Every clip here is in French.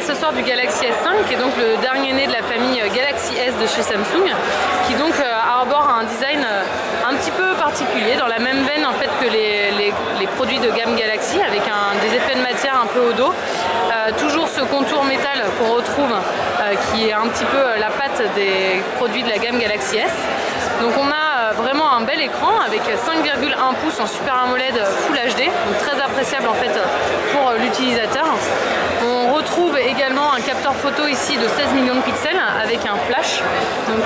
accessoire du Galaxy S5, qui est donc le dernier né de la famille Galaxy S de chez Samsung, qui donc arbore un design un petit peu particulier, dans la même veine en fait que les produits de gamme Galaxy, avec des effets de matière un peu au dos. Toujours ce contour métal qu'on retrouve, qui est un petit peu la patte des produits de la gamme Galaxy S. Donc on a vraiment un bel écran avec 5,1 pouces en Super AMOLED Full HD, donc très appréciable en fait pour l'utilisateur. On retrouve également un capteur photo ici de 16 millions de pixels avec un flash, donc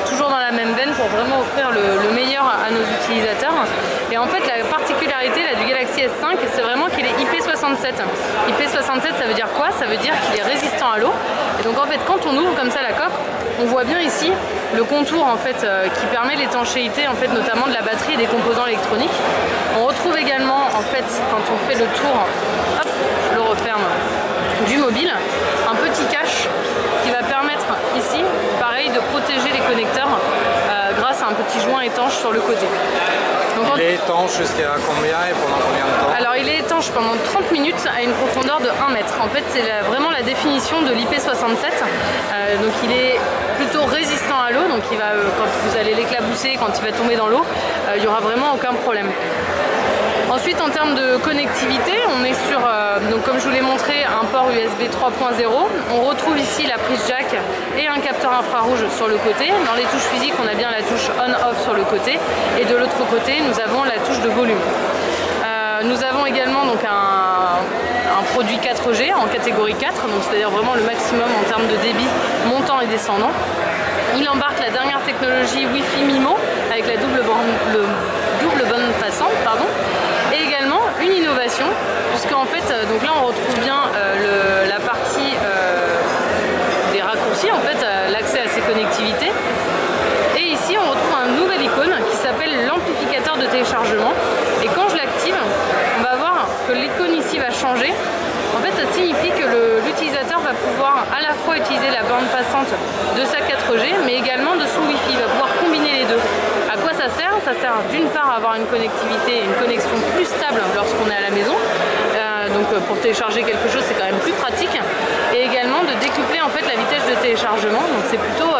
toujours dans la même veine pour vraiment offrir le meilleur à nos utilisateurs. Et en fait la particularité là, du Galaxy S5, c'est vraiment qu'il est IP67. IP67, ça veut dire quoi? Ça veut dire qu'il est résistant à l'eau. Et donc en fait quand on ouvre comme ça la coque, on voit bien ici le contour en fait qui permet l'étanchéité en fait notamment de la batterie et des composants électroniques. On retrouve également en fait quand on fait le tour, hop, je le referme, du mobile, un petit cache qui va permettre ici, pareil, de protéger les connecteurs grâce à un petit joint étanche sur le côté. Donc, il est étanche jusqu'à combien et pendant combien de temps? Alors il est étanche pendant 30 minutes à une profondeur de 1 mètre. En fait c'est vraiment la définition de l'IP67. Donc il est plutôt résistant à l'eau, donc il va, quand vous allez l'éclabousser, quand il va tomber dans l'eau, il n'y aura vraiment aucun problème. Ensuite en termes de connectivité, on est sur, donc comme je vous l'ai montré, un port USB 3.0. On retrouve ici la prise jack et un capteur infrarouge sur le côté. Dans les touches physiques, on a bien la touche on-off sur le côté. Et de l'autre côté, nous avons la touche de volume. Nous avons également donc un produit 4G en catégorie 4, c'est-à-dire vraiment le maximum en termes de débit montant et descendant. Il embarque la dernière technologie Wi-Fi MIMO avec la double bande passante, pardon. Et également une innovation, puisque en fait, donc là on retrouve bien la partie des raccourcis, en fait, l'accès à ces connectivités. Et ici on retrouve un nouvel icône qui s'appelle l'amplificateur de téléchargement. Et quand je l'active, on va voir que l'icône ici va changer. En fait, ça signifie que l'utilisateur va pouvoir à la fois utiliser la bande passante de sa 4G, mais également de son Wi-Fi. Il va pouvoir combiner les deux. À quoi ça sert? Ça sert d'une part à avoir une connectivité, une connexion plus stable lorsqu'on est à la maison. Donc pour télécharger quelque chose, c'est quand même plus pratique. Et également de décupler en fait la vitesse de téléchargement. Donc c'est plutôt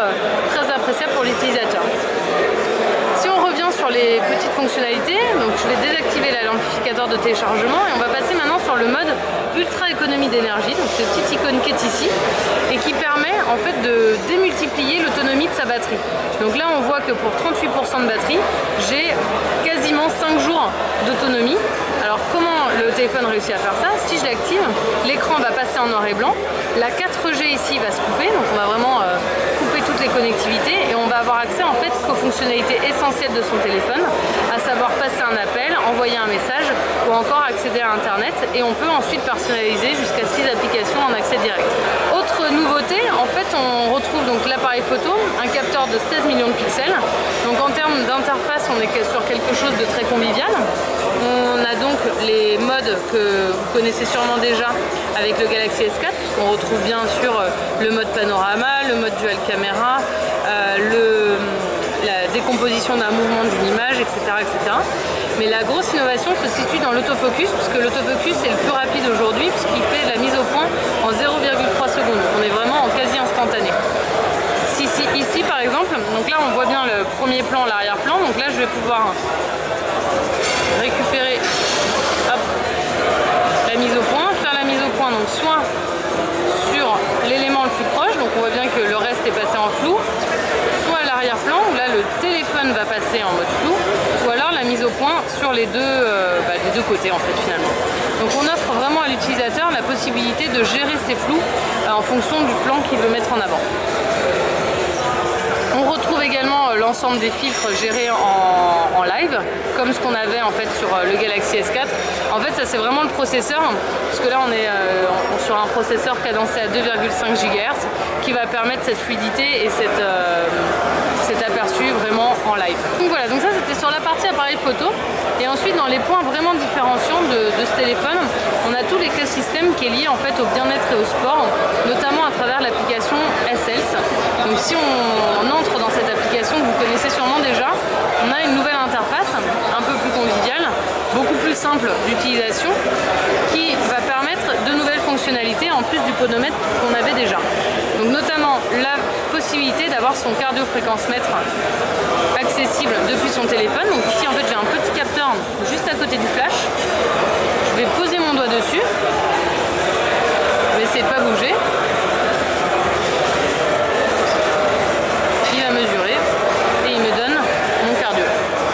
très appréciable pour l'utilisateur. Si on revient sur les petites fonctionnalités, donc je vais désactiver l'amplificateur de téléchargement et on va passer maintenant sur le mode ultra économie d'énergie, donc cette petite icône qui est ici et qui permet en fait de démultiplier l'autonomie de sa batterie. Donc là on voit que pour 38% de batterie, j'ai quasiment 5 jours d'autonomie. Alors comment le téléphone réussit à faire ça? Si je l'active, l'écran va passer en noir et blanc, la 4G ici va se couper, donc on va vraiment couper toutes les connectivités et on va avoir accès en fait qu'aux fonctionnalités essentielles de son téléphone, à savoir passer un appel, envoyer un message ou encore accéder à internet, et on peut ensuite personnaliser jusqu'à 6 applications en accès direct. Autre nouveauté, en fait on retrouve donc l'appareil photo, un capteur de 16 millions de pixels. Donc en termes d'interface, on est sur quelque chose de très convivial. On a donc les modes que vous connaissez sûrement déjà avec le Galaxy S4. On retrouve bien sûr le mode panorama, le mode dual caméra, la décomposition d'un mouvement d'une image, etc., etc. Mais la grosse innovation se situe dans l'autofocus, puisque l'autofocus est le plus rapide aujourd'hui, puisqu'il fait la mise au point en 0,3 secondes. On est vraiment en quasi instantané. Ici par exemple, donc là on voit bien le premier plan, l'arrière-plan, donc là je vais pouvoir récupérer hop, la mise au point, faire la mise au point donc soit sur l'élément le plus proche, donc on voit bien que le reste est passé en flou, soit à l'arrière-plan où là le téléphone va passer en mode flou, ou alors la mise au point sur les deux côtés en fait finalement. Donc on offre vraiment à l'utilisateur la possibilité de gérer ses flous en fonction du plan qu'il veut mettre en avant. On retrouve également l'ensemble des filtres gérés en live, comme ce qu'on avait en fait sur le Galaxy S4. En fait, ça c'est vraiment le processeur, parce que là on est sur un processeur cadencé à 2,5 GHz qui va permettre cette fluidité et cet aperçu vraiment en live. Donc voilà, donc ça c'était sur la partie appareil photo. Et ensuite dans les points vraiment différenciants de ce téléphone, on a tout l'écosystème qui est lié en fait au bien-être et au sport, notamment à travers l'application S-Health. Donc si on entre dans cette application que vous connaissez sûrement déjà, on a une nouvelle interface un peu plus conviviale beaucoup plus simple d'utilisation qui va permettre de nouvelles fonctionnalités en plus du podomètre qu'on avait déjà. Donc notamment la possibilité d'avoir son cardio-fréquence mètre accessible depuis son téléphone. Donc ici en fait j'ai un